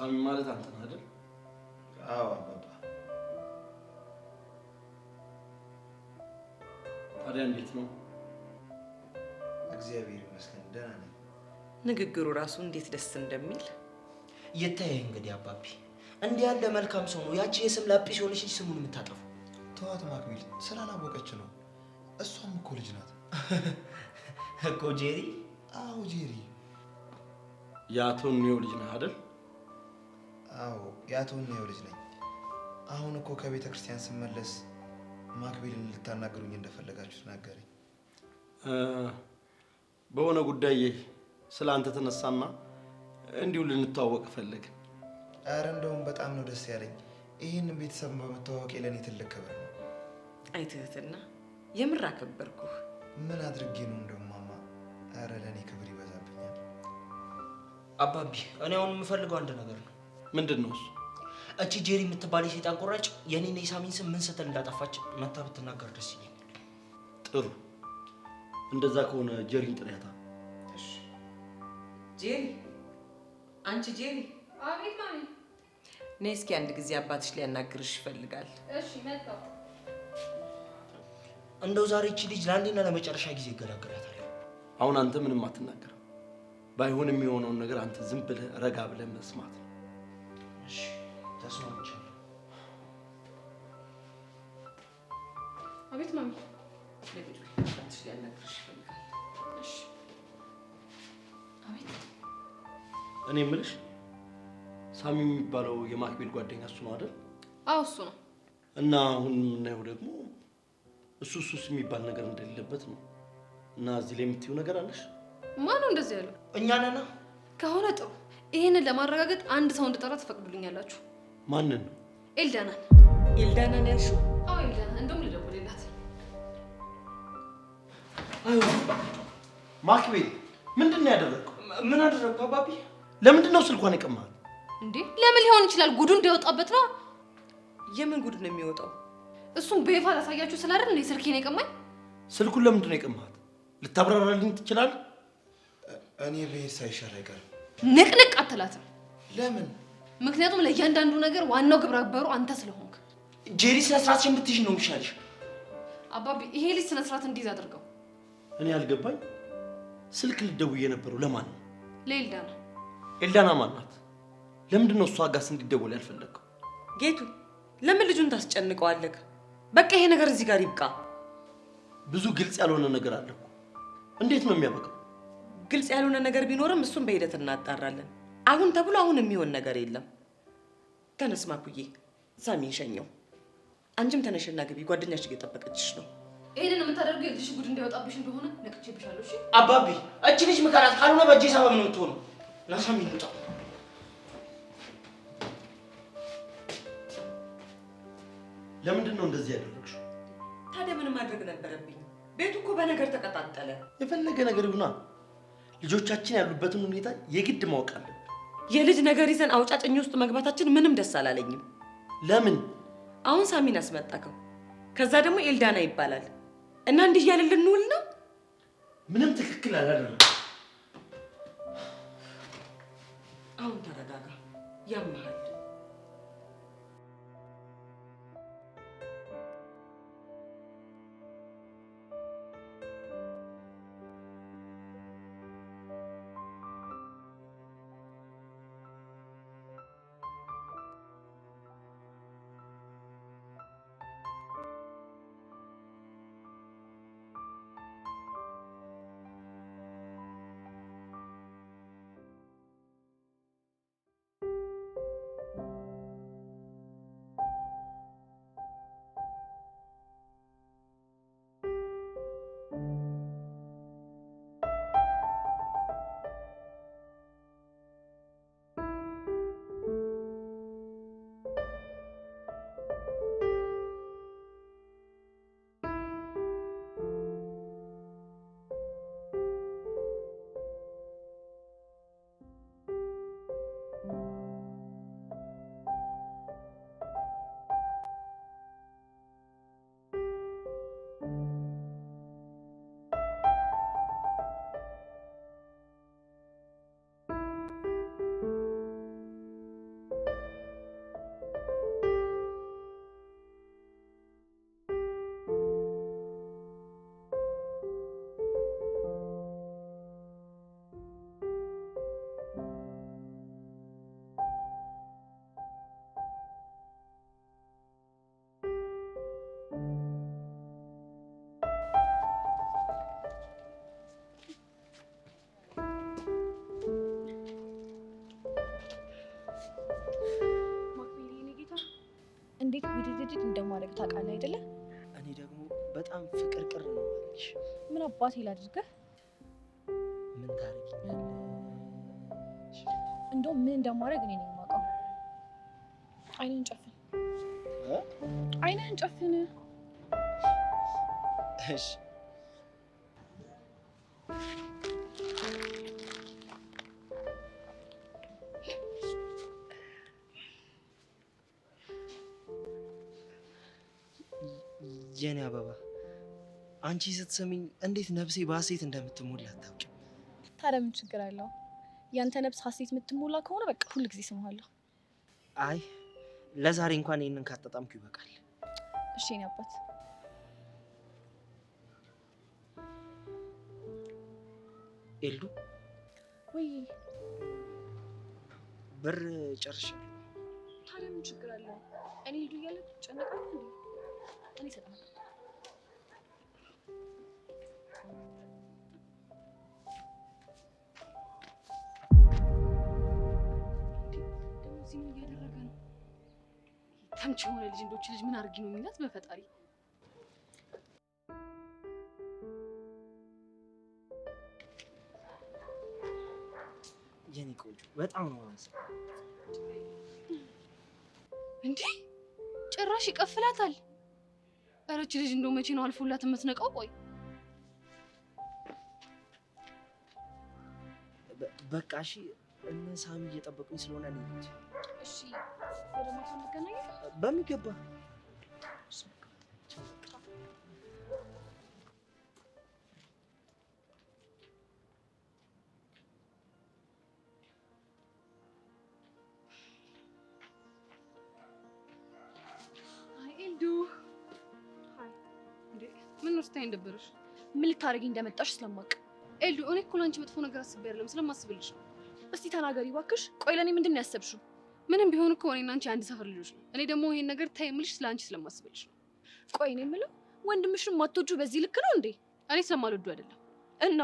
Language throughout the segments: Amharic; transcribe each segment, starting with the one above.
ሳሚ ማለት አንተ ነህ አይደል? አዎ አባባ። ታዲያ እንዴት ነው? እግዚአብሔር ይመስገን ደህና ነኝ። ንግግሩ ራሱ እንዴት ደስ እንደሚል ይታይ እንግዲህ አባቢ እንዲህ ያለ መልካም ሰው ነው ያቺ የስም ላጲስ የሆነች ልጅ ስሙን የምታጠፉ። ተዋት ማክቢል ስላላወቀች ነው። እሷም እኮ ልጅ ናት እኮ ጄሪ። አዎ ጄሪ። የአቶ ኒዮ ልጅ ነህ አይደል? አዎ የአቶ ኒዮ ልጅ ነኝ። አሁን እኮ ከቤተ ክርስቲያን ስመለስ ማክቢልን ልታናገሩኝ እንደፈለጋችሁ ተናገረኝ። በሆነ ጉዳይ ስላንተ ተነሳና እንዲሁ ልንተዋወቅ ፈለግን። አረ እንደውም በጣም ነው ደስ ያለኝ። ይህንን ቤተሰብ በመተዋወቄ ለእኔ ትልቅ ክብር ነው። አይ ትህትና፣ የምር አከበርኩህ። ምን አድርጌ ነው እንደውም ማማ? አረ ለእኔ ክብር ይበዛብኛል። አባቢ እኔ አሁን የምፈልገው አንድ ነገር ነው። ምንድን ነው እሱ? እቺ ጄሪ የምትባል የሰይጣን ቁራጭ የኔን የሳሚን ስም ምን ስትል እንዳጠፋች መታ ብትናገር ደስ ይለኛል። ጥሩ፣ እንደዛ ከሆነ ጄሪን ጥሪያታ። እሺ ጄሪ፣ አንቺ ጄሪ። አቤት ማሚ። ነይ እስኪ አንድ ጊዜ አባትሽ ሊያናግርሽ ይፈልጋል። እሺ መጣሁ። እንደው ዛሬ እቺ ልጅ ለአንዴና ለመጨረሻ ጊዜ ይገላገላታል። አሁን አንተ ምንም አትናገርም። ባይሆን የሚሆነውን ነገር አንተ ዝም ብለህ ረጋ ብለህ መስማት ነው። እሺ ተስማምቻለሁ። አቤት ማሚ። አባትሽ ሊያናግርሽ ይፈልጋል። እሺ። አቤት። እኔ የምልሽ ሳሚ የሚባለው የማክቤል ጓደኛ እሱ ነው አይደል? አዎ እሱ ነው። እና አሁን የምናየው ደግሞ እሱስ የሚባል ነገር እንደሌለበት ነው። እና እዚህ ላይ የምትይው ነገር አለሽ? ማን ነው እንደዚህ ያለው? እኛ ነና። ከሆነ ጥሩ። ይሄንን ለማረጋገጥ አንድ ሰው እንድጠራ ትፈቅዱልኛላችሁ? ማንን ነው? ኤልዳናን። ኤልዳናን ያልሽው? አዎ ኤልዳናን። እንደውም ልደውልላት። አዩ ማክቤል፣ ምንድን ነው ያደረገው? ምን አደረግኩ አባቢ? ለምንድን ነው ስልኳን የቀማኸው? እንዴ ለምን ሊሆን ይችላል? ጉዱ እንዲያወጣበት ነው። የምን ጉድ ነው የሚወጣው? እሱም በይፋ ላሳያችሁ ስላደረን እንዴ ስልኬን የቀማኝ? ስልኩን ለምንድን ነው የቀማኸው? ልታብራራልኝ ትችላለህ? እኔ ብሄድ ሳይሻል አይቀርም። ንቅንቅ አትላትም። ለምን? ምክንያቱም ለእያንዳንዱ ነገር ዋናው ግብረ አበሩ አንተ ስለሆንክ። ጄሪ ስነ ስርዓትሽን ብትይዥ ነው የሚሻልሽ። አባቢ ይሄ ልጅ ስነ ስርዓት እንዲይዝ አድርገው። እኔ ያልገባኝ ስልክ ልትደውይ የነበረው ለማን ነው? ለኤልዳና። ኤልዳና ማን ናት? ለምንድን ነው እሷ ጋርስ እንዲደወል ያልፈለግከው? ጌቱ፣ ለምን ልጁን ታስጨንቀዋለህ? በቃ ይሄ ነገር እዚህ ጋር ይብቃ። ብዙ ግልጽ ያልሆነ ነገር አለ እኮ። እንዴት ነው የሚያበቃው? ግልጽ ያልሆነ ነገር ቢኖርም እሱን በሂደት እናጣራለን። አሁን ተብሎ አሁን የሚሆን ነገር የለም። ተነስ ማኩዬ፣ ሳሚን ሸኘው። አንቺም ተነሽና ግቢ፣ ጓደኛሽ እየጠበቀችሽ ነው። ይሄንን የምታደርገው የልጅሽ ጉድ እንዳይወጣብሽ እንደሆነ ነቅቼብሻለሁ። እሺ አባቢ እቺ ልጅ ምከራት፣ ካልሆነ በእጄ ሰበብ ነው የምትሆነው። ና ሳሚን ውጣ። ለምንድን ነው እንደዚህ ያደረግሽው? ታዲያ ምን ማድረግ ነበረብኝ? ቤቱ እኮ በነገር ተቀጣጠለ። የፈለገ ነገር ይሁና፣ ልጆቻችን ያሉበትን ሁኔታ የግድ ማወቅ አለብን። የልጅ ነገር ይዘን አውጫጭኝ ውስጥ መግባታችን ምንም ደስ አላለኝም። ለምን? አሁን ሳሚን አስመጣከው፣ ከዛ ደግሞ ኤልዳና ይባላል እና እንዲህ እያልን ልንውል ነው? ምንም ትክክል አላደረግም። አሁን ተረጋጋ፣ ያመሃል። እንዴት ውድድድ እንደማደርግ ታውቃለህ አይደለ? እኔ ደግሞ በጣም ፍቅር ቅር ነው ማለትሽ። ምን አባቴ ላድርገህ? ምን ታረጊኛለሽ? እንደውም ምን እንደማደርግ እኔ ነኝ የማውቀው። አይንህን ጨፍን። አይንህን ጨፍን። እሺ የኔ አበባ አንቺ ስትሰሚኝ እንዴት ነፍሴ በሐሴት እንደምትሞላ አታውቂም። ታዲያ ምን ችግር አለው? ያንተ ነፍስ ሐሴት የምትሞላ ከሆነ በቃ ሁል ጊዜ ስምሃለሁ። አይ ለዛሬ እንኳን ይሄንን ካጣጣምኩ ይበቃል። እሺ የኔ አባት። ኤልዱ ወይ ብር ጨርሻለሁ። ታዲያ ምን ችግር አለው? እኔ ሄዱ እያለ ጨነቃለሁ እንዴ? እኔ እሰጥሃለሁ። ደግሞ እዚህ ምን እያደረገ ነው? ተምች የሆነ ልጅ እንዶች ልጅ ምን አድርጊ ነው የሚላት? በፈጣሪ የኔ ቆንጆ በጣም ነው አንሳ እንዴ ጭራሽ ይቀፍላታል። ኧረ እች ልጅ እንደው መቼ ነው አልፎላት የምትነቃው? ቆይ በቃ እሺ፣ እነ ሳሚ እየጠበቁኝ ስለሆነ ነው እንጂ። እሺ ወደ ማታ እንገናኝ። በሚገባ ምን ውስጥ እንደበረሽ? ምን ልታደርጊ እንደመጣሽ ስለማውቅ። ኤልዱ እኔ እኮ ላንቺ መጥፎ ነገር አስቤ አይደለም ስለማስብልሽ ነው። እስቲ ተናገሪ እባክሽ። ቆይ ለኔ ምንድን ነው ያሰብሽው? ምንም ቢሆን እኮ እኔና አንቺ አንድ ሰፈር ልጆች ነው። እኔ ደግሞ ይሄን ነገር ታይ የምልሽ ስለአንቺ ስለማስብልሽ ነው። ቆይ እኔ የምለው ወንድምሽን ማትወጁ በዚህ ልክ ነው እንዴ? እኔ ስለማልወዱ አይደለም። እና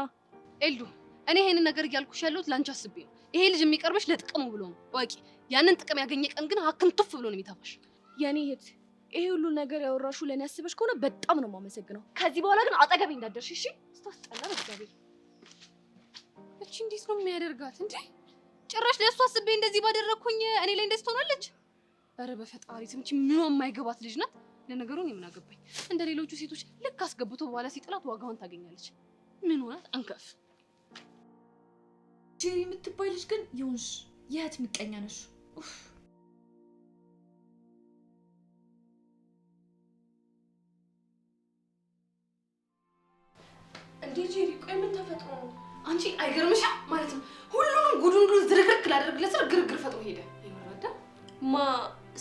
ኤልዱ እኔ ይሄንን ነገር እያልኩሽ ያለሁት ላንቺ አስቤ ነው። ይሄ ልጅ የሚቀርበሽ ለጥቅሙ ብሎ ነው። ወቂ ያንን ጥቅም ያገኘ ቀን ግን ሀክን ቱፍ ብሎ ነው የሚታፋሽ። የኔ እህት ይሄ ሁሉ ነገር ያወራሹ ለኔ ያስበሽ ከሆነ በጣም ነው የማመሰግነው። ከዚህ በኋላ ግን አጠገቤ እንዳትደርሺ እሺ? ስታስጠላ በእግዚአብሔር። እቺ እንዴት ነው የሚያደርጋት እንዴ? ጭራሽ ለእሷ አስቤ እንደዚህ ባደረኩኝ እኔ ላይ እንደዚህ ትሆናለች? ኧረ በፈጣሪ ስም እቺ ምንም የማይገባት ልጅ ናት። ለነገሩ እኔ ምን አገባኝ? እንደ ሌሎቹ ሴቶች ልክ አስገብቶ በኋላ ሲጥላት ዋጋዋን ታገኛለች። ምን ሆናት አንከፍ። ጄሪ የምትባይ ልጅ ግን ይሁንሽ የእህት ምቀኛ ነሽ። ኡፍ እንዴ ጄሪ ቆይ ምን ተፈጥሮ ነው? አንቺ አይገርምሽም ማለት ነው? ሁሉንም ጉዱን ዝርግርግ ላደርግለት ስር ግርግር ፈጥሮ ሄደ። ይወራዳ ማ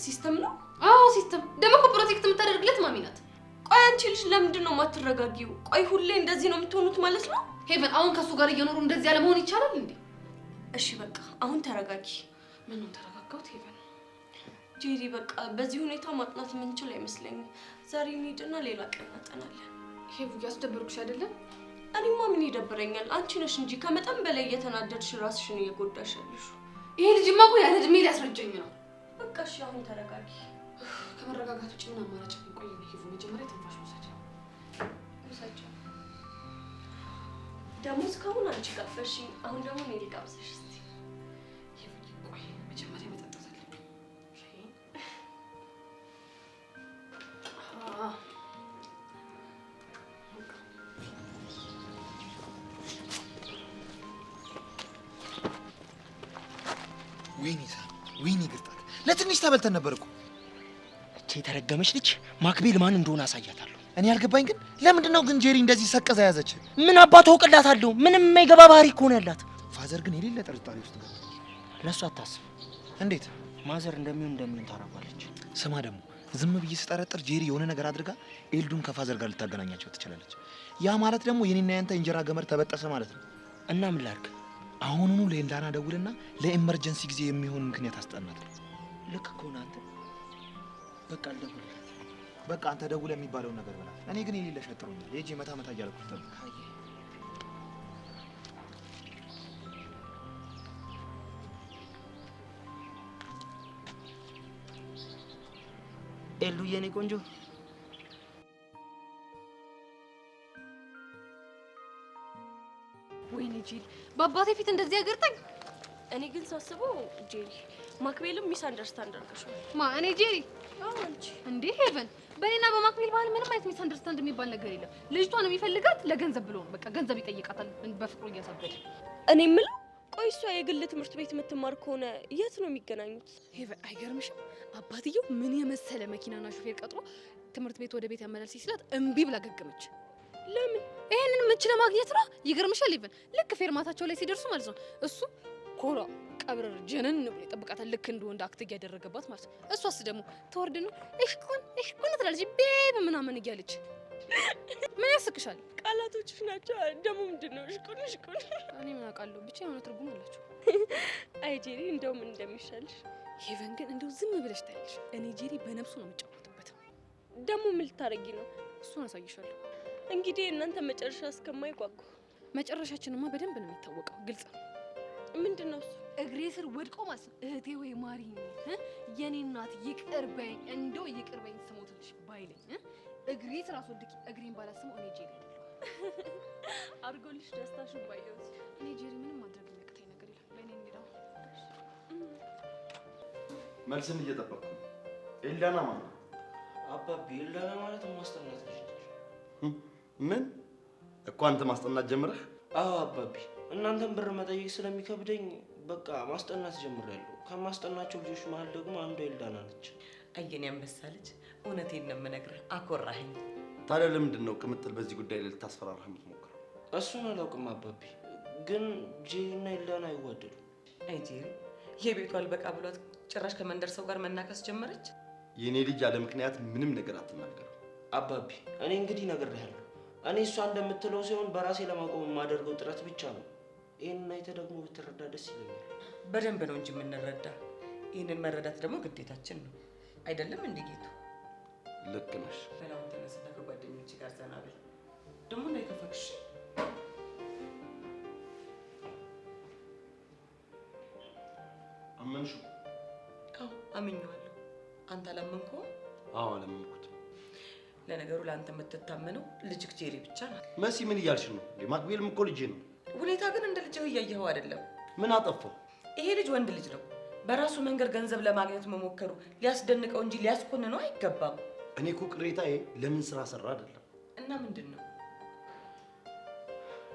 ሲስተም ነው? አዎ ሲስተም። ደግሞ እኮ ፕሮቴክት የምታደርግለት ማሚ ናት። ቆይ አንቺ ልጅ ለምንድን ነው የማትረጋጊው? ቆይ ሁሌ እንደዚህ ነው የምትሆኑት ማለት ነው? ሄቨን አሁን ከሱ ጋር እየኖሩ እንደዚህ ያለ መሆን ይቻላል እንዴ? እሺ በቃ አሁን ተረጋጊ። ምን ነው ተረጋጋሁት ሄቨን? ጄሪ በቃ በዚህ ሁኔታ ማጥናት የምንችል አይመስለኝም። ዛሬ እንሂድና ሌላ ቀን እናጠናለን። ሄቭ ያስደበርኩሽ አይደለም? እኔማ ምን ይደብረኛል? አንቺ ነሽ እንጂ ከመጠን በላይ እየተናደድሽ ራስሽን እየጎዳሽ ያለሽ። ይሄ ልጅማ እኮ ያለ እድሜ ሊያስረጀኝ ነው። በቃ እሺ አሁን ተረጋጊ። ከመረጋጋት ውጭ ምን አማራጭ አለኝ? ቆይ ሄቭ መጀመሪያ ትንፋሽ ውሰጂ። ደግሞ እስካሁን አንቺ ጋበዝሽኝ፣ አሁን ደግሞ እኔ ልጋብዝሽ እስኪ። ሄቭ ቆይ መጀመሪያ መጠጣት አለብኝ። ወይኔ ሳሚ፣ ወይኔ ግርጣት፣ ለትንሽ ተበልተን ነበር እኮ። እቺ የተረገመች ልጅ ማክቤል ማን እንደሆነ አሳያታለሁ። እኔ ያልገባኝ ግን ለምንድን ነው ግን ጄሪ እንደዚህ ሰቀዛ ያዘች? ምን አባቷ አውቅላታለሁ? ምንም የማይገባ ባህሪ እኮ ነው ያላት። ፋዘር ግን የሌለ ጥርጣሬ ውስጥ ገባ። ለእሱ አታስብ። እንዴት ማዘር እንደምን ታረጋለች። ስማ ደግሞ ዝም ብዬ ስጠረጥር ጄሪ የሆነ ነገር አድርጋ ኤልዱን ከፋዘር ጋር ልታገናኛቸው ትችላለች። ያ ማለት ደግሞ የኔና ያንተ እንጀራ ገመድ ተበጠሰ ማለት ነው። እና ምን ላድርግ? አሁኑኑ ለኤልዳና ደውልና ለኤመርጀንሲ ጊዜ የሚሆን ምክንያት አስጠናት። ልክ ከሆነ አንተ በቃ አልደውልላት። በቃ አንተ ደውለህ የሚባለውን ነገር በላት። እኔ ግን የሌለ ሸጥሮኛል። ሄጄ መታ እያልኩት ተብሎ ኤሉ የኔ ቆንጆ ወይኔ ጄሪ በአባቴ ፊት እንደዚህ ያገርጠኝ። እኔ ግን ሳስበው ጄሪ ማክቤልም ሚስ አንደርስታንድ አድርገሻል። ማ እኔ ጄሪ? አዎ አንቺ። እንዴ ሄቨን፣ በእኔና በማክቤል ባህል ምንም አይነት ሚስ አንደርስታንድ የሚባል ነገር የለም። ልጅቷን የሚፈልጋት ለገንዘብ ብሎ ነው። በቃ ገንዘብ ይጠይቃታል በፍቅሩ እያሳበደ። እኔ የምለው ቆይ እሷ የግል ትምህርት ቤት የምትማር ከሆነ የት ነው የሚገናኙት? ሄቨን አይገርምሽም? አባትየው ምን የመሰለ መኪናና ሹፌር ቀጥሮ ትምህርት ቤት ወደ ቤት ያመላልስ ሲላት እምቢ ብላ ገገመች። ለምን? ይሄንን ምንች ለማግኘት ነው። ይገርምሻል ሄቨን፣ ልክ ፌርማታቸው ላይ ሲደርሱ ማለት ነው እሱ ኮራ ቀብረር ጀነን ብሎ ይጠብቃታል። ልክ እንደ ወንድ አክት እያደረገባት ማለት ነው። እሷስ ደግሞ ተወርድ ነው እሽኩን ትላለች ቤብ ምናምን እያለች። ምን ያስቅሻል? ቃላቶችሽ ናቸው። ደግሞ ምንድን ነው እሽኩን? እኔ ምን አውቃለሁ፣ ብቻ የሆነ ትርጉም አላቸው። አይ ጄሪ፣ እንደው ምን እንደሚሻልሽ። ሄቨን ግን እንደው ዝም ብለሽ ታያለሽ። እኔ ጄሪ በነፍሱ ነው የምጫወትበት። ደግሞ ምን ልታረጊ ነው? እሱን አሳይሻለሁ። እንግዲህ እናንተ መጨረሻ እስከማይጓጉ። መጨረሻችንማ በደንብ ነው የሚታወቀው፣ ግልጽ ነው። ምንድን ነው እሱ? እግሬ ስር ወድቆ ማለት ነው እህቴ ወይ ማሪኝ የኔ እናት ይቅር በይኝ፣ እንደው ይቅር በይኝ ስሞትልሽ ባይለኝ እግሬ ስር አስወድቂ እግሬን ባላስመው እኔ ጄሪ አይደለሁ። አርጎልሽ ደስታሽን ባየሁት። እኔ ጄሪ ምንም ማድረግ የሚያቅተኝ ነገር የለም። ለእኔ እንግዳው መልስን እየጠበቅኩ ነው። ኤልዳና ማለት አባቢ ኤልዳና ማለት ማስጠናት ልጅ ነች። ምን እኮ አንተ ማስጠናት ጀምረህ? አዎ አባቢ፣ እናንተን ብር መጠየቅ ስለሚከብደኝ በቃ ማስጠናት ጀምሬያለሁ። ከማስጠናቸው ልጆች መሀል ደግሞ አንዷ ኤልዳና ነች። አየኔ አንበሳ ልጅ፣ እውነቴን ነው የምነግርህ፣ አኮራኸኝ። ታዲያ ለምንድን ነው ቅምጥል በዚህ ጉዳይ ላይ ልታስፈራራህ የምትሞክረው? እሱን አላውቅም አባቢ፣ ግን ጄሪና ኤልዳና አይዋደዱ። አይ ጄሪ የቤቱ አልበቃ ብሏት ጭራሽ ከመንደር ሰው ጋር መናከስ ጀመረች። የኔ ልጅ ያለ ምክንያት ምንም ነገር አትናገርም። አባቢ እኔ እንግዲህ ነግሬሃለሁ። እኔ እሷ እንደምትለው ሲሆን በራሴ ለማቆም የማደርገው ጥረት ብቻ ነው። ይህንን አይተህ ደግሞ ብትረዳ ደስ ይለኛል። በደንብ ነው እንጂ የምንረዳ። ይህንን መረዳት ደግሞ ግዴታችን ነው አይደለም? እንደ ጌቱ ልክ ነሽ። በላውን ተነስና ከጓደኞች ጋር ዘና በል። ደግሞ እንዳይከፋሽ። አመንሽው? አዎ አምኜዋለሁ። አንተ አላመንከውም? አዎ አላመንኩትም። ለነገሩ ለአንተ የምትታመነው ልጅክ ጄሪ ብቻ ናት። መሲ ምን እያልሽ ነው? ማክቤልም እኮ ልጄ ነው። ሁኔታ ግን እንደ ልጅህ እያየኸው አይደለም። ምን አጠፋው? ይሄ ልጅ ወንድ ልጅ ነው። በራሱ መንገድ ገንዘብ ለማግኘት መሞከሩ ሊያስደንቀው እንጂ ሊያስኮንነው አይገባም። እኔ እኮ ቅሬታዬ ለምን ስራ ሰራ አይደለም። እና ምንድን ነው?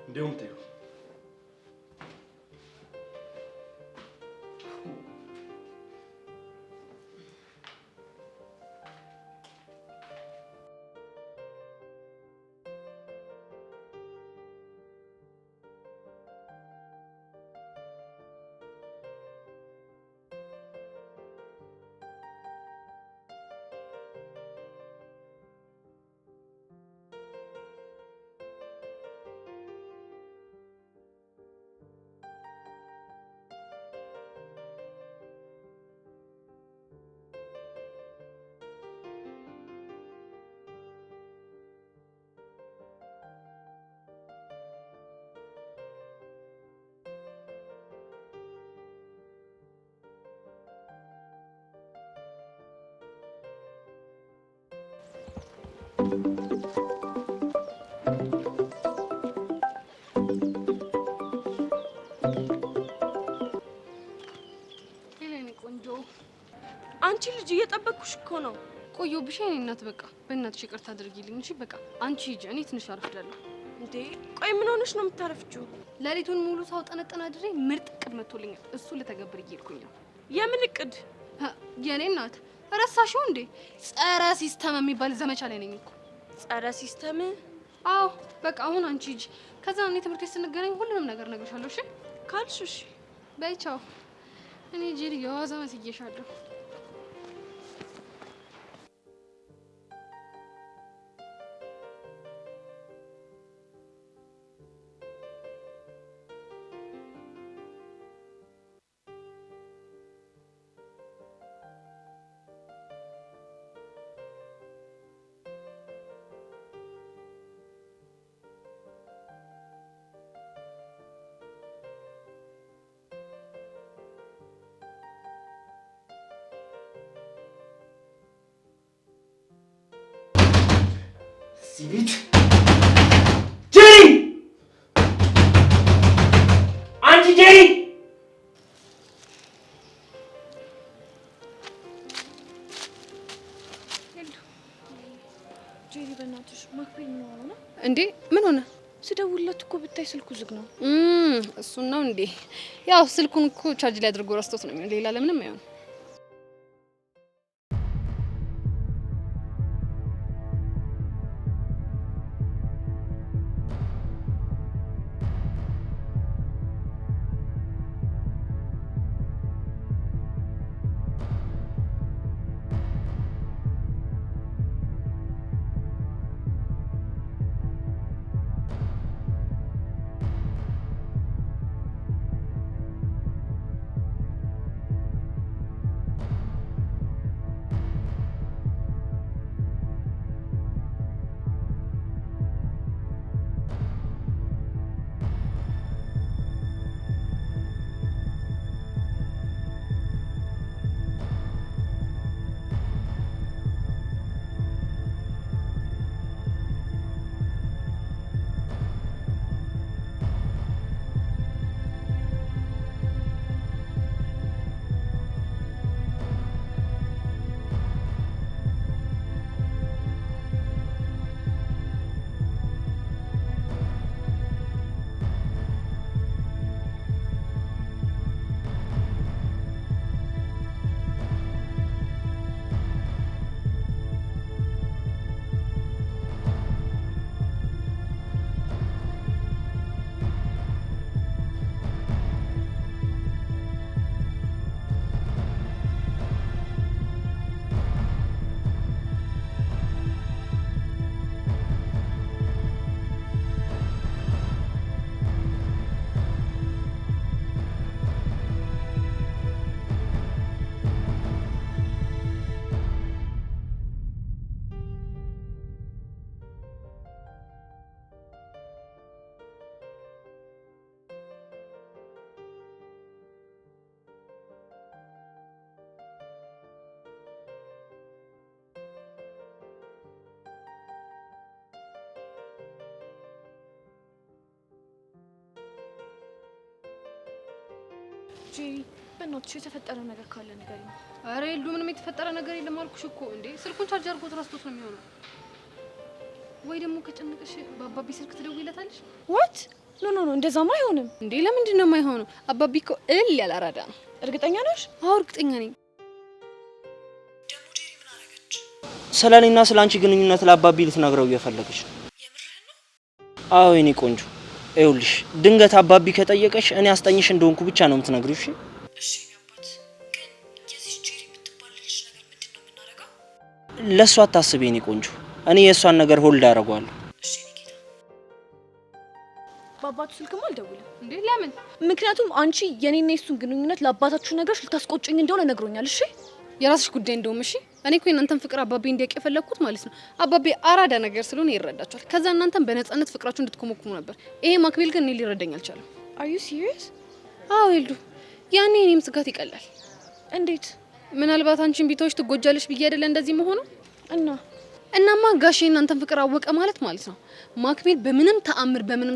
እንዲያውም ተይው። ሄሌኒ ቆንጆ፣ አንቺ ልጅ እየጠበቅኩሽ እኮ ነው። ቆየሁብሽ የእኔ እናት። በቃ በእናትሽ ይቅርታ አድርጊልኝ እሺ። በቃ አንቺ ሂጂ፣ እኔ ትንሽ አርፍዳለሁ። እንዴ ቆይ ምን ሆነሽ ነው የምታረፍችው? ሌሊቱን ሙሉ ሳውጠነጠን አድሬ ምርጥ እቅድ መጥቶልኛል። እሱ ልተገብር እየሄድኩኝ ነው። የምን እቅድ? የእኔ እናት ረሳሽው እንዴ? ጸረ ሲስተም የሚባል ዘመቻ ላይ ነኝ እኮ። ጸረ ሲስተም? አዎ በቃ አሁን አንቺ ሂጂ። ከዛ እኔ ትምህርት ቤት ስንገናኝ ሁሉንም ነገር እነግርሻለሁ። እሺ ካልሽ እሺ። በይ ቻው። እኔ ጄሪ የዋዛ መስዬሻለሁ። ሲቪት ጄሪ አንቺ ጄሪ ጄሪ በእናትሽ ማክቤል ነው ሆነ እንዴ? ምን ሆነ? ስደውልለት እኮ ብታይ ስልኩ ዝግ ነው። እሱን ነው እንዴ? ያው ስልኩን እኮ ቻርጅ ላይ አድርጎ ረስቶት ነው የሚሆነው። ሌላ ለምንም አይሆን። ጄሪ በእናትሽ የተፈጠረ ነገር ካለ ንገሪኝ። አረ የሉ ምንም የተፈጠረ ነገር የለም አልኩሽ እኮ። እንዴ ስልኩን ቻርጅ አድርጎት ረስቶት ነው የሚሆነው። ወይ ደግሞ ከጨነቀሽ በአባቢ ስልክ ትደውይለታለሽ? ዋት ኖ ኖ ኖ እንደዛማ አይሆንም። እንዴ ለምንድን ነው የማይሆነው? አባቢ እኮ እልል ያለ አራዳ ነው። እርግጠኛ ነሽ? አዎ እርግጠኛ ነኝ። ደግሞ ጄሪ ምን አደረገች? ስለኔና ስላንቺ ግንኙነት ለአባቢ ልትነግረው እየፈለገች ነው። የምርህን ነው? አዎ የኔ ቆንጆ ይኸውልሽ፣ ድንገት አባቢ ከጠየቀሽ እኔ አስጠኝሽ እንደሆንኩ ብቻ ነው የምትነግሪው። እሺ እሺ አባት። ግን የዚህ ጄሪ የምትባል ልጅ ነገር ምንድን ነው የምናደርገው? ለእሷ አታስቢ የኔ ቆንጆ፣ እኔ የእሷን ነገር ሆልድ አደርገዋለሁ። እሺ የኔ ጌታ። በአባቱ ስልክማ አልደውልም። እንዴ ለምን? ምክንያቱም አንቺ የኔና የሱን ግንኙነት ለአባታችሁ ነገርሽ ልታስቆጭኝ እንደሆነ ነግሮኛል። እሺ የራስሽ ጉዳይ እንደውም። እሺ እኔ እኮ የእናንተን ፍቅር አባቤ እንዲያውቅ የፈለግኩት ማለት ነው። አባቤ አራዳ ነገር ስለሆነ ይረዳቸዋል። ከዛ እናንተን በነፃነት ፍቅራችሁ እንድትኮመኩሙ ነበር። ይሄ ማክቤል ግን እኔ ሊረዳኝ አልቻለም። አር ዩ ሲሪየስ? አዎ ይልዱ፣ ያኔ እኔም ስጋት ይቀላል። እንዴት? ምናልባት አንቺን ቢተውሽ ትጎጃለሽ ብዬ አይደለ እንደዚህ መሆኑ። እናማ ጋሼ እናንተን ፍቅር አወቀ ማለት ነው ማክቤል በምንም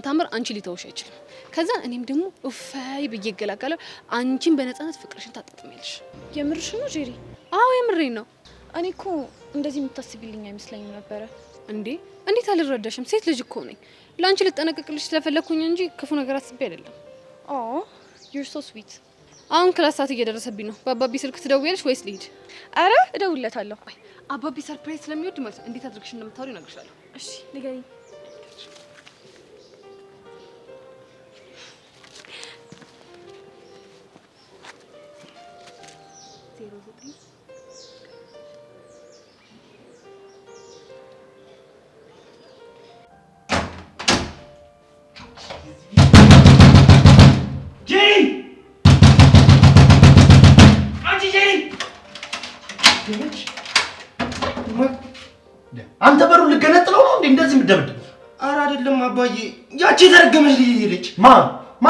ተአምር አንቺ ሊተውሽ አይችልም። ከዛ እኔም ደግሞ እፋይ ብዬ እገላጋለሁ። አንቺን በነፃነት ፍቅርሽን ታጣጥሚያለሽ። የምርሽ ነው ጄሪ? አዎ የምሬን ነው። እኔ እኮ እንደዚህ የምታስቢልኝ አይመስለኝም ነበረ። እንዴ እንዴት አልረዳሽም? ሴት ልጅ እኮ ነኝ። ለአንቺ ልጠነቀቅልሽ ስለፈለኩኝ እንጂ ክፉ ነገር አስቤ አይደለም። ኦ ዩር ሶ ስዊት። አሁን ክላስ ሰዓት እየደረሰብኝ ነው። በአባቢ ስልክ ትደውያለሽ ወይስ ልሂድ? አረ እደውልለታለሁ። አባቢ ሰርፕራይዝ ስለሚወድ ማለት ነው። እንዴት አድርግሽ እንደምታወሪ እነግርሻለሁ። እሺ ንገሪኝ። አንተ በሩ ልገነጥለው ነው እንዴ እንደዚህ ምደብደብ? ኧረ አይደለም አባዬ፣ ያቺ የተረገመች ልጅ። ማን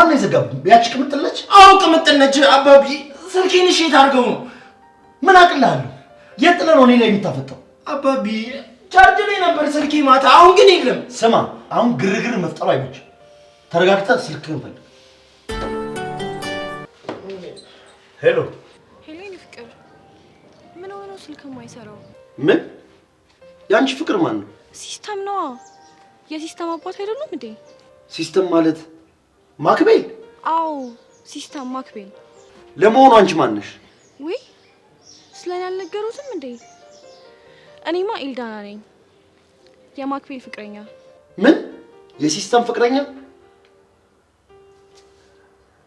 ነው የዘጋብኝ? ያቺ ቅምጥል ነች? አዎ ቅምጥል ነች አባቢ። ስልኬን እሺ የታርገው ነው? ምን አቅልሃለሁ? የት ጥለህ ነው እኔ ላይ የምታፈጠው? አባቢ ቻርጅ ላይ ነበር ስልኬ ማታ፣ አሁን ግን የለም። ስማ፣ አሁን ግርግር መፍጠሩ አይመችም። ተረጋግተህ ስልክህን ፈልግ። ሄሎ ሄሎ፣ ፍቅር ምን ሆኖ ስልክ የማይሰራው? ምን? ያንቺ ፍቅር ማን ነው? ሲስተም ነዋ። የሲስተም አባት አይደሉም እንዴ? ሲስተም ማለት ማክቤል? አዎ ሲስተም ማክቤል። ለመሆኑ አንቺ ማን ነሽ? ወይ ስለኔ አልነገሩትም እንዴ? እኔማ ኤልዳና ነኝ፣ የማክቤል ፍቅረኛ። ምን? የሲስተም ፍቅረኛ?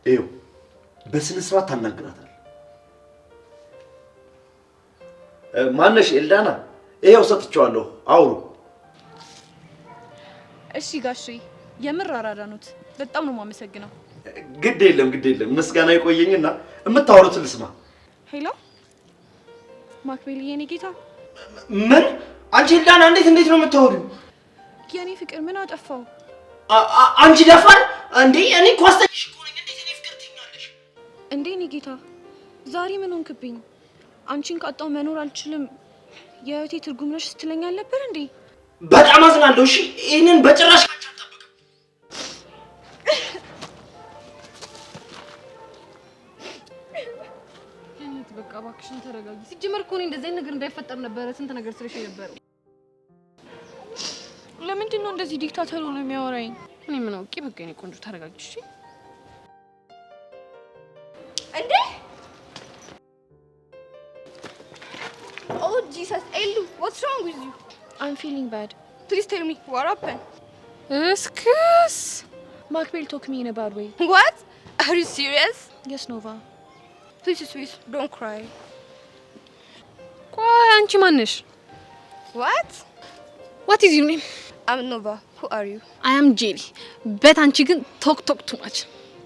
ይኸው በስነ ስርዓት ታናግራታል። ማነሽ? ኤልዳና። ይኸው ሰጥቼዋለሁ፣ አውሩ። እሺ ጋሼ፣ የምር አራዳኑት። በጣም ነው የማመሰግነው። ግድ የለም ግድ የለም፣ ምስጋና ይቆየኝና የምታወሩትን ልስማ። ሄሎ ማክቤል፣ የኔ ጌታ። ምን? አንቺ ኤልዳና እንዴት ነው የምታወሪው? የኔ ፍቅር ምን አጠፋው? አንቺ ደፋር እንዴ! እኔ እኮ አስተኝሽ እኮ ነኝ። እንዴት እኔ ፍቅር ትይኛለሽ እንዴ? እኔ ጌታ ዛሬ ምን ሆንክብኝ? አንቺን ካጣው መኖር አልችልም፣ የህይወቴ ትርጉም ነሽ ስትለኝ አልነበር እንዴ? በጣም አዝናለሁ። እሺ ይሄንን በጭራሽ አንቺ አልጠብቅም። እኔት በቃ እባክሽን ተረጋጊ። ሲጀመር እኮ እኔ እንደዚህ አይነት ነገር እንዳይፈጠር ነበረ ስንት ነገር ስልሽ የነበረው። ለምንድን ነው እንደዚህ ዲክታተር ሆኖ የሚያወራኝ? እኔ ምን አውቄ። በቃ እኔ ቆንጆ ተረጋጊ እሺ። እንዴ Oh Jesus, Elu, what's wrong with you? I'm feeling bad. Please tell me what happened. እስክስ Makbel took me in a bad way. What? Are you serious? Yes, Nova. Please, don't cry. ቆይ አንቺ ማን ነሽ? What? What is your name? I'm Nova. Who are you? I am Jelly. Bet አንቺ ግን ቶክ too much.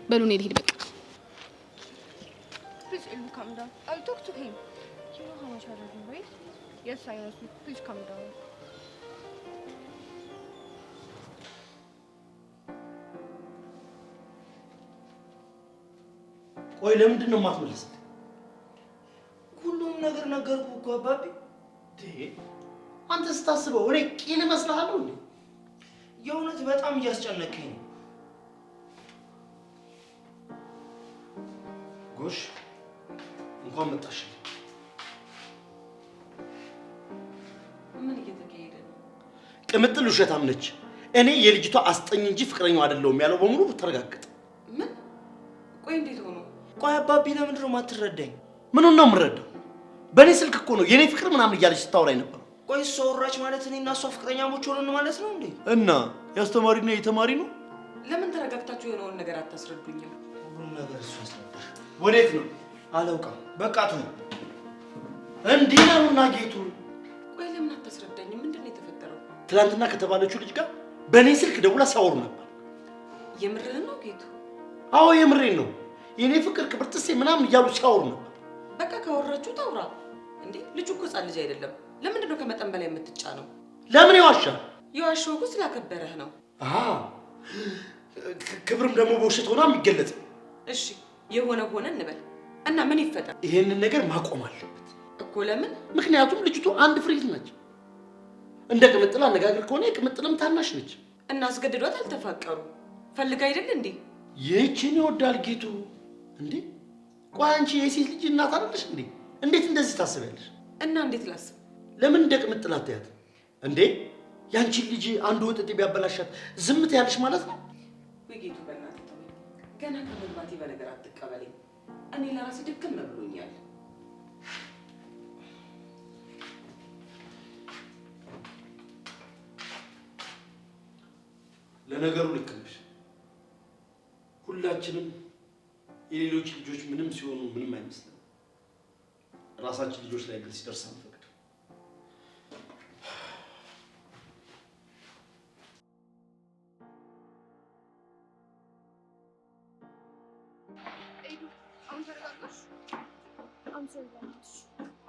በሉ እኔ ልሂድ በቃ። Please, Elu, calm down. I'll talk to him. You know how much I love you, right? Yes, I know. Please calm down. ቆይ ለምንድን ነው የማትመልስልኝ? ሁሉም ነገር ነገርኩህ እኮ አባቢ። አንተ ስታስበው እኔ ቂል እመስልሃለሁ እንዴ? የእውነት በጣም እያስጨነቀኝ ነው። ጎሽ እንኳን መጣሽ። ምን እየተካሄደ ነው? ቅምጥል ውሸታም ነች። እኔ የልጅቷ አስጠኝ እንጂ ፍቅረኛው አይደለሁም ያለው በሙሉ ተረጋገጠ። ምን? ቆይ እንዴት ሆኖ? ቆይ አባቢ ለምንድን ነው የማትረዳኝ? ምኑን ነው የምረዳው? በእኔ ስልክ እኮ ነው የኔ ፍቅር ምናምን እያለች ስታወራኝ ነበር። ቆይ እሷ ወራች ማለት እኔና እሷ ፍቅረኛሞች ሆነን ማለት ነው እንዴ? እና የአስተማሪና የተማሪ ነው። ለምን ተረጋግታችሁ የሆነውን ነገር አታስረዱኝም? ሁሉም ነገር እሷ አስረዳሽ። ወዴት ነው? አላውቅም። በቃ ተው። እንዲህ ነውና ጌቱ። ቆይ ለምን አታስረዳኝም? ምንድን ነው የተፈጠረው? ትናንትና ከተባለችው ልጅ ጋር በእኔ ስልክ ደውላ ሲያወሩ ነበር። የምርህን ነው ጌቱ? አዎ የምሬን ነው። የኔ ፍቅር ቅብርጥሴ ምናምን እያሉ ሲያወሩ ነበር። በቃ ካወራችሁ ታውራ እንዴ። ልጁ እኮ ሕፃን ልጅ አይደለም። ለምንድን ነው ከመጠን በላይ የምትጫነው? ለምን ይዋሻል? የዋሸው እኮ ስላከበረህ ነው። ክብርም ደግሞ በውሸት ሆና የሚገለጽ። እሺ የሆነ ሆነ እንበል እና ምን ይፈጠር? ይሄንን ነገር ማቆም አለበት እኮ። ለምን? ምክንያቱም ልጅቱ አንድ ፍሬት ነች። እንደ ቅምጥል አነጋገር ከሆነ የቅምጥልም ታናሽ ነች። እና አስገድዷት አልተፋቀሩ ፈልጋ አይደል እንዴ? ይህችን ይወዳል ጌቱ እንዴ? ቆይ አንቺ የሴት ልጅ እናት አይደለሽ እንዴ? እንዴት እንደዚህ ታስቢያለሽ? እና እንዴት ላስብ? ለምን እንደ ቅምጥል አትያት እንዴ? ያንቺን ልጅ አንዱ ወጥጤ ቢያበላሻት ዝም ትያለሽ ማለት ነው? ወይ ጌቱ በእናትህ ተወኝ። ገና ከመግባቴ በነገር አትቀበለኝ። እኔ ለራሴ ድክም ብሎኛል። ለነገሩ ልክ ነሽ። ሁላችንም የሌሎች ልጆች ምንም ሲሆኑ ምንም አይመስልም። ራሳችን ልጆች ላይ ግን ሲደርስ አንፈቅድም።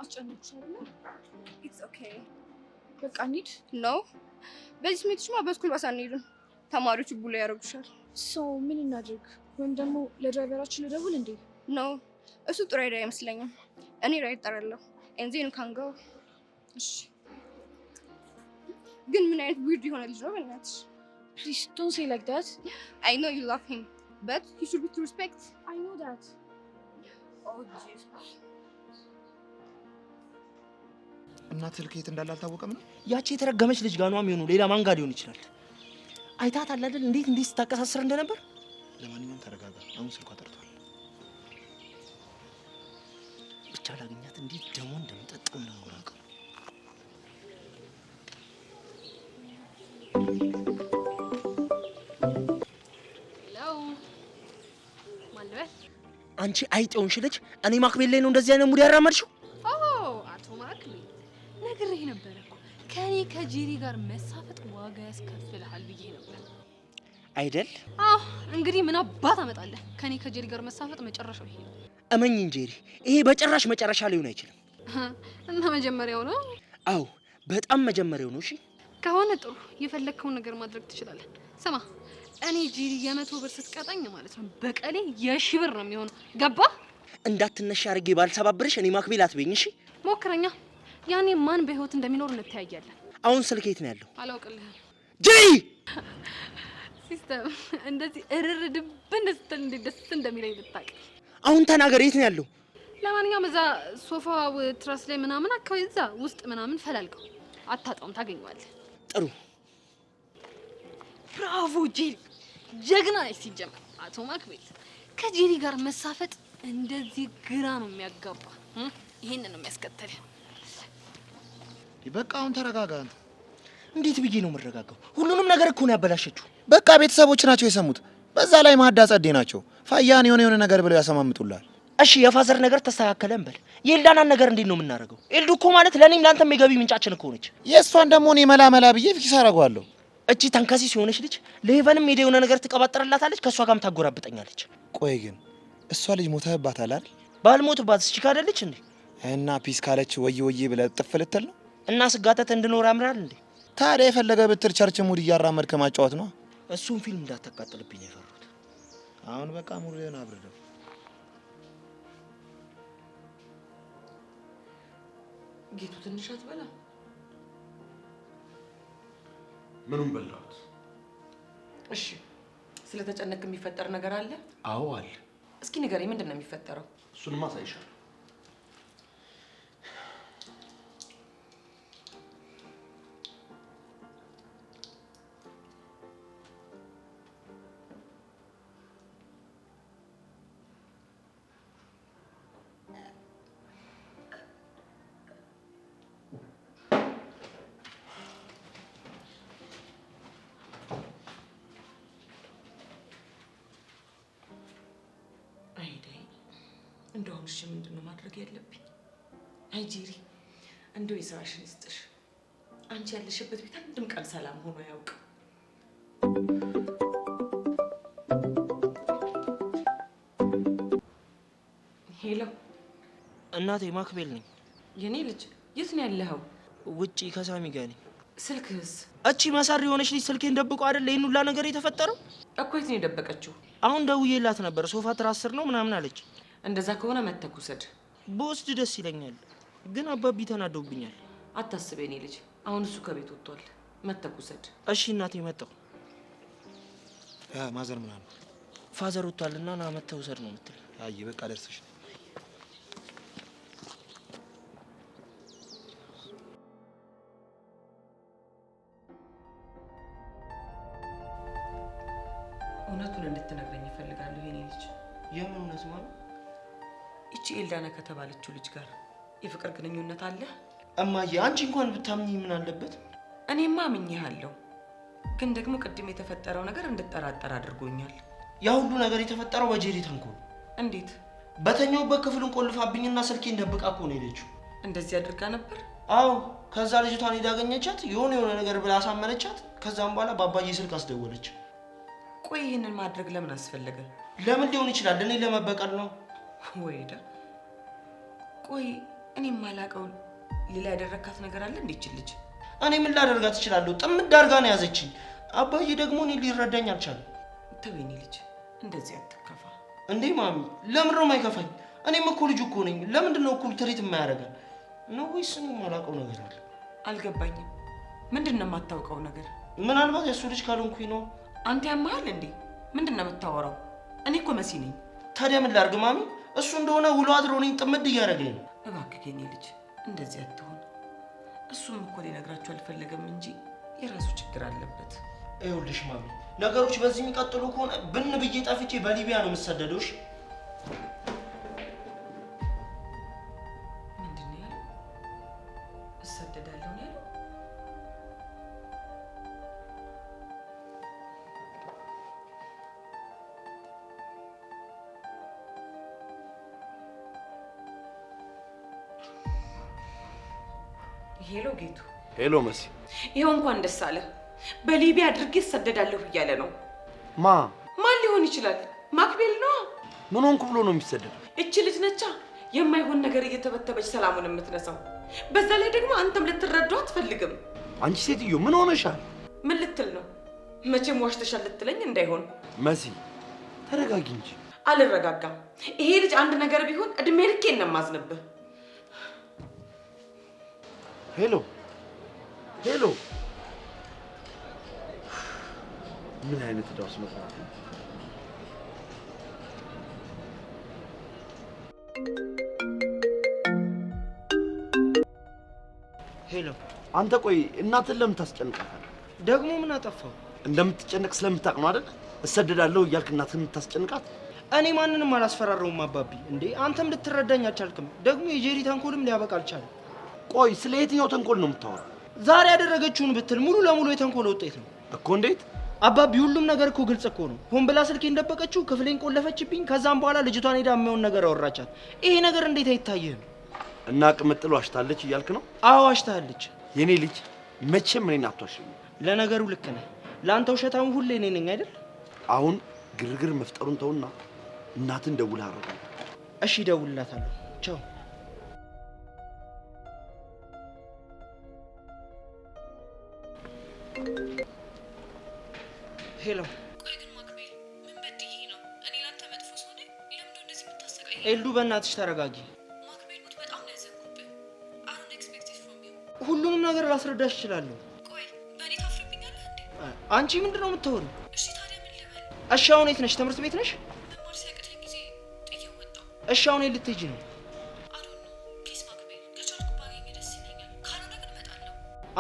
አስጨነቅሽ አይደለ? It's okay. በቃ እንሂድ። No. በዚህ ስሜትሽማ በስኩል ባስ አንሄድም። ተማሪዎቹ ቡላ ያደርጉሻል። ምን እናድርግ? ወይም ደግሞ ለድራይቨራችን ልደውል እንዴ? No. እሱ ጥሩ አይዲያ አይመስለኝም። እኔ ራይድ እጠራለሁ። And then you can go. እሺ ግን ምን አይነት ዊርድ የሆነ ልጅ ነው በእናትሽ። Please don't say like that. I know you love him, but he should be to respect. I know that. Oh Jesus. እናት ስልክ የት እንዳለ አልታወቀም ነው? ያቺ የተረገመች ልጅ ጋር ነው የሚሆነው። ሌላ ማን ጋር ሊሆን ይችላል? አይታታል አይደል? እንዴት ስታቀሳስር እንደነበር። ለማንኛውም ተረጋጋ። አሁን ስልኳ ጠርቷል። ብቻ ላገኛት እንዴት ደሞ እንደምጠጣው ነው የማውቀው። ሄሎ ማንበል አንቺ አይጥ የሆንሽ ልጅ እኔ ማክቤል ላይ ነው እንደዚህ አይነት ሙድ ያራመድሽው? አቶ ማክቤል ነግሬህ ነበር እኮ ከኔ ከጄሪ ጋር መሳፈጥ ዋጋ ያስከፍልሃል ብዬ ነበር አይደል? አዎ እንግዲህ ምን አባት አመጣለህ? ከኔ ከጄሪ ጋር መሳፈጥ መጨረሻው ይሄ ነው። እመኝኝ ጄሪ፣ ይሄ በጭራሽ መጨረሻ ሊሆን አይችልም። እና መጀመሪያው ነው? አዎ በጣም መጀመሪያው ነው። እሺ ከሆነ ጥሩ፣ የፈለግከውን ነገር ማድረግ ትችላለህ። ስማ እኔ ጄሪ 100 ብር ስትቀጣኝ ማለት ነው በቀሌ የ1000 ብር ነው የሚሆነው። ገባ? እንዳትነሻ አድርጌ ባልሰባብርሽ እኔ ማክቤል አትበይኝ። እሺ ሞክረኛ። ያኔ ማን በህይወት እንደሚኖር እንተያያለን። አሁን ስልክ የት ነው ያለው? አላውቅልህም። ጄሪ ሲስተም እንደዚህ እርር ድብን ስትል እንዴት ደስ እንደሚለኝ ብታውቅ። አሁን ተናገር፣ የት ነው ያለው? ለማንኛውም እዛ ሶፋው ትራስ ላይ ምናምን አካባቢ እዛ ውስጥ ምናምን ፈላልቀው አታጣውም፣ ታገኘዋለህ። ጥሩ ብራቮ ጄሪ፣ ጀግና ነሽ። ሲጀመር አቶ ማክቤል ከጄሪ ጋር መሳፈጥ እንደዚህ ግራ ነው የሚያጋባ። ይሄንን ነው የሚያስከተል። በቃ አሁን ተረጋጋ። እንዴት ብዬ ነው የምረጋጋው? ሁሉንም ነገር እኮ ነው ያበላሸችው። በቃ ቤተሰቦች ናቸው የሰሙት። በዛ ላይ ማዳ ጸዴ ናቸው። ፋያን የሆነ ነገር ብለው ያሰማምጡላል። እሺ የፋዘር ነገር ተስተካከለን በል። የኤልዳናን ነገር እንዴት ነው የምናደርገው? ኤልዱ እኮ ማለት ለኔም ላንተም የገቢ ምንጫችን እኮ ነች። የእሷን ደግሞ እኔ መላ ብዬ ፊክስ አደርገዋለሁ። እቺ ተንከሲስ የሆነች ልጅ ለሄቨንም ሄደ የሆነ ነገር ትቀባጥርላታለች፣ ከእሷ ጋርም ታጎራብጠኛለች። ቆይ ግን እሷ ልጅ ሞተህባታል አይደል? ባልሞትባት እቺ ካደለች እንዴ? እና ፒስ ካለች ወይ ብለህ ጥፍ ልትል ነው? እና ስጋተት እንድኖር ያምራል እንዴ? ታዲያ የፈለገ ብትር ቸርች ሙድ እያራመድክ ማጫወት ነው። እሱን ፊልም እንዳታቃጥልብኝ የፈሩት። አሁን በቃ ሙሉን አብርደው። ጌቱ ትንሽ አትበላ? ምኑን በላሁት? እሺ ስለተጨነቅ የሚፈጠር ነገር አለ? አዎ አለ። እስኪ ንገረኝ፣ ምንድን ነው የሚፈጠረው? እሱንማ አሳይሻለሁ። እንደውም እሺ ምንድን ነው ማድረግ ያለብኝ? አይ ጄሪ፣ እንደው የስራሽን ይስጥሽ። አንቺ ያለሽበት ቤት አንድም ቀን ሰላም ሆኖ አያውቅም። ሄሎ እናቴ፣ ማክቤል ነኝ። የኔ ልጅ የት ነው ያለኸው? ውጪ ከሳሚ ጋር ነኝ። ስልክህስ? እቺ መሳሪ የሆነች ልጅ ስልኬን ደብቆ አይደል ይሄን ሁላ ነገር የተፈጠረው? እኮ የት ነው የደበቀችው? አሁን ደውዬላት ነበር። ሶፋ ትራስ ስር ነው ምናምን አለች። እንደዛ ከሆነ መተህ ውሰድ። በወስድ ደስ ይለኛል፣ ግን አባቢ ተናደውብኛል። አታስብ የኔ ልጅ፣ አሁን እሱ ከቤት ወጥቷል። መተህ ውሰድ። እሺ እናቴ፣ መጣሁ። ማዘር ምናምን ፋዘር ወጥቷልና ና መተህ ውሰድ ነው የምትል? አይ በቃ ደርሰሽ እውነቱን እንድትነግረኝ እፈልጋለሁ የኔ ልጅ። የምን እውነት ማለት? እቺ ኤልዳና ከተባለችው ልጅ ጋር የፍቅር ግንኙነት አለ? እማዬ፣ አንቺ እንኳን ብታምኚ ምን አለበት? እኔማ አምኜሃለሁ፣ ግን ደግሞ ቅድም የተፈጠረው ነገር እንድጠራጠር አድርጎኛል። ያ ሁሉ ነገር የተፈጠረው በጄሪ ተንኮል። እንዴት? በተኛውበት ክፍሉን ቆልፋብኝና ስልኬን ደብቃ እኮ ነው የሄደችው። እንደዚህ አድርጋ ነበር? አዎ። ከዛ ልጅቷን ሄዳ አገኘቻት፣ የሆነ ነገር ብላ አሳመነቻት። ከዛም በኋላ በአባዬ ስልክ አስደወለች። ቆይ ይህንን ማድረግ ለምን አስፈለገ? ለምን ሊሆን ይችላል? እኔ ለመበቀል ነው። ወይዳ ቆይ እኔ የማላውቀው ሌላ ያደረካት ነገር አለ እንዴ? ይችል ልጅ እኔ ምን ላደርጋት እችላለሁ? ጥምድ አድርጋ ነው ያዘችኝ። አባዬ ደግሞ እኔ ሊረዳኝ አልቻለም። ተው የኔ ልጅ እንደዚህ አትከፋ። እንዴ ማሚ፣ ለምን ነው የማይከፋኝ? እኔም እኮ ልጅ እኮ ነኝ። ለምንድን ነው እኩል ትሪት የማያደርገን ነው? ወይስ እኔ የማላውቀው ነገር አለ? አልገባኝም። ምንድነው የማታውቀው ነገር? ምናልባት የሱ ልጅ ካልሆንኩኝ ነው። አንተ ያማሃል እንዴ? ምንድነው የምታወራው? እኔ እኮ መሲ ነኝ። ታዲያ ምን ላድርግ ማሚ? እሱ እንደሆነ ውሎ አድሮ እኔን ጥምድ እያደረገኝ ነው። እባክህ የኔ ልጅ እንደዚህ አትሆን። እሱም እኮ ሊነግራችሁ አልፈለገም እንጂ የራሱ ችግር አለበት። ይኸውልሽ ማሚ፣ ነገሮች በዚህ የሚቀጥሉ ከሆነ ብን ብዬ ጠፍቼ በሊቢያ ነው የምሰደደው። እሺ? ምንድን ነው ያለው? እሰደዳለሁ ነው ያለው? ሄሎ ጌቱ። ሄሎ መሲ። ይኸው እንኳን ደስ አለ። በሊቢያ አድርጌ እሰደዳለሁ እያለ ነው። ማን ሊሆን ይችላል? ማክቤል ነው። ምን ሆንኩ ብሎ ነው የሚሰደደው? እቺ ልጅ ነቻ የማይሆን ነገር እየተበተበች ሰላሙን የምትነሳው። በዛ ላይ ደግሞ አንተም ልትረዳው አትፈልግም። አንቺ ሴትዮ ምን ሆነሻል? ምን ልትል ነው? መቼም ዋሽተሻል ልትለኝ እንዳይሆን። መሲ ተረጋጊ እንጂ። አልረጋጋም። ይሄ ልጅ አንድ ነገር ቢሆን እድሜ ልኬን ነው የማዝንብህ። ሄሎ ሄሎ። ምን አይነት ዳውስ መስራት ነው? ሄሎ። አንተ ቆይ እናትን ለምን ታስጨንቃታለህ? ደግሞ ምን አጠፋው? እንደምትጨነቅ ስለምታውቅ ነው አይደል? እሰደዳለሁ እያልክ እናትን የምታስጨንቃት? እኔ ማንንም አላስፈራረውም አባቢ። እንዴ አንተም ልትረዳኝ አልቻልክም። ደግሞ የጄሪ ተንኮልም ሊያበቃ አልቻለም። ቆይ ስለ የትኛው ተንኮል ነው የምታወራው? ዛሬ ያደረገችውን ብትል ሙሉ ለሙሉ የተንኮል ውጤት ነው እኮ። እንዴት አባቢ? ሁሉም ነገር እኮ ግልጽ እኮ ነው። ሆን ብላ ስልኬን ደበቀችው፣ ክፍሌን ቆለፈችብኝ። ከዛም በኋላ ልጅቷን ሄዳ የሚሆን ነገር አወራቻት። ይሄ ነገር እንዴት አይታየህም? እና ቅምጥል ዋሽታለች እያልክ ነው? አዎ ዋሽታለች። የኔ ልጅ መቼም እኔን አትዋሽም። ለነገሩ ልክ ነህ። ለአንተ ውሸታሙ ሁሌ እኔ ነኝ አይደል? አሁን ግርግር መፍጠሩን ተውና እናትን ደውለህ አረጋግጥ። እሺ እደውልላታለሁ። ቻው። ሄሎ። ቆይ ግን ማክቤል ምን በድዬ ነው? እኔ ላንተ መጥፎ ሰው ነኝ? ለምንድነው እንደዚህ የምታሰቃየኝ? ኤልዱ በእናትሽ ተረጋጊ። ማክቤል ሙት፣ በጣም ነው ያዘንኩብህ። I don't expect it from you። ሁሉንም ነገር ላስረዳሽ እችላለሁ። ቆይ በእኔ ታፍርብኛለህ እንዴ? አንቺ ምንድን ነው የምታወሪው? እሺ ታዲያ ምን ልበል? እሺ አሁን የት ነሽ? ትምህርት ቤት ነሽ? መማር ሲያቅተኝ ጊዜ ጥዬው ወጣሁ። እሺ አሁን የት ልትሄጂ ነው? I don't know። ፕሊዝ ማክቤል፣ ከቻልኩ ባገኘህ ደስ ይለኛል። ካልሆነ ግን እመጣለሁ።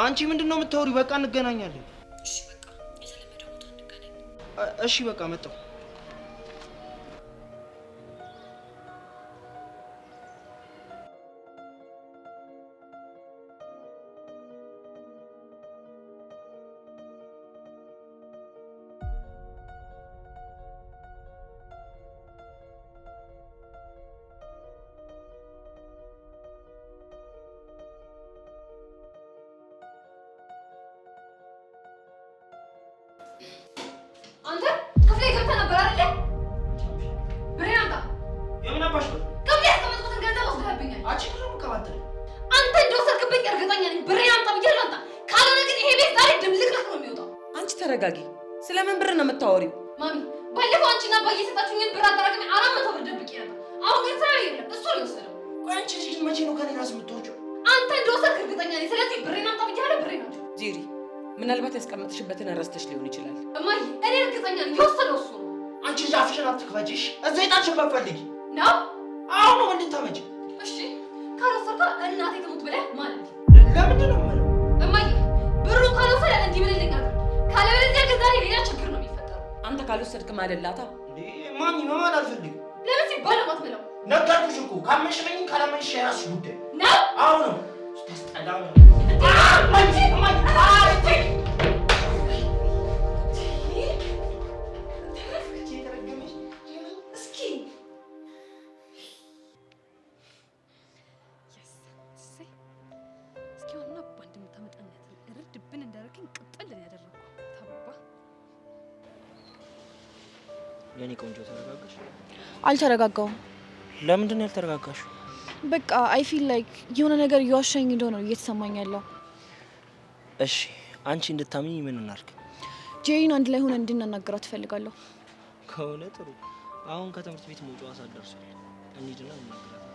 አንቺ ምንድን ነው የምታወሪው? በቃ እንገናኛለን። እሺ በቃ የተለመደ ቦታ እንገናኝ። እሺ በቃ መጣሁ። አንተ ክፍሌ ገብተህ ነበር አይደል? ብሬን አምጣ። የምን አባሽ ነው? ክፍሌ ያስቀመጥኩትን ገንዘብ ወስደህብኛል። አንቺ ምንድን ነው የምትቀባጥሪው? አንተ እንደወሰድክብኝ እርግጠኛ ነኝ። ብሬን አምጣ ብያለሁ፣ አምጣ። ካልሆነ ግን ይሄ ቤት ዛሬ ድብልቅልቅ ነው የሚወጣው። አንቺ ተረጋጊ። ስለምን ብር ነው የምታወሪው? ማሚ ባለፈው አንቺና አባዬ የሰጣችሁኝን ብር አጠራቅሜ 400 ብር ደብቄ ነበር። አሁን ግን ስራ የለም፣ እሱ ነው የወሰደው። ቆይ አንቺ ልጅ ግን መቼ ነው ከኔ ራስ የምትወጪው? አንተ እንደወሰድክ እርግጠኛ ነኝ። ስለዚህ ብሬን አምጣ ብያለሁ፣ ብሬን አምጣ። ጄሪ፣ ምናልባት ያስቀመጥሽበትን ረስተሽ ሊሆን ይችላል። እማዬ እኔ እርግጠኛ ነኝ የወሰደው እሱ ነው። አንቺ ልጅ አፍሽን አትክፈጂሽ። እዛ የጣልሽበት ፈልጊ። ነው አሁን ነው እንድታመጪ። እሺ ካልወሰድከው እናቴ ትሙት ብለህ ማለት ነው። ለምንድን ነው የምለው? እማዬ ብሩን ካልወሰደ እንዲህ ብለልኝ አድርግ። ካለበለዚያ ግን ዛሬ ሌላ ችግር ነው የሚፈጠረው። አንተ ካልወሰድክ ማለላታ። ማሚ መማል አልፈልግም። ለምን ሲባል ነው የማትበላው? ነገርኩሽ እኮ ካመንሽ መኝ ካላመንሽ የራስሽ ጉዳይ ነው። አሁን ነው ስታስጠላ ነው። የኔ ቆንጆ ተረጋጋሽ? አልተረጋጋውም። ለምንድን ነው ያልተረጋጋሽው? በቃ አይ ፊል ላይክ የሆነ ነገር እየዋሻኝ እንደሆነ ነው እየተሰማኝ ያለው። እሺ አንቺ እንድታምኚ ምን እናድርግ? ጄሪን አንድ ላይ ሆነ እንድናናገራት እፈልጋለሁ። ከሆነ ጥሩ። አሁን ከትምህርት ቤት መውጫዋ ሰዓት ደርሷል። እንሂድና እናናግራታለን።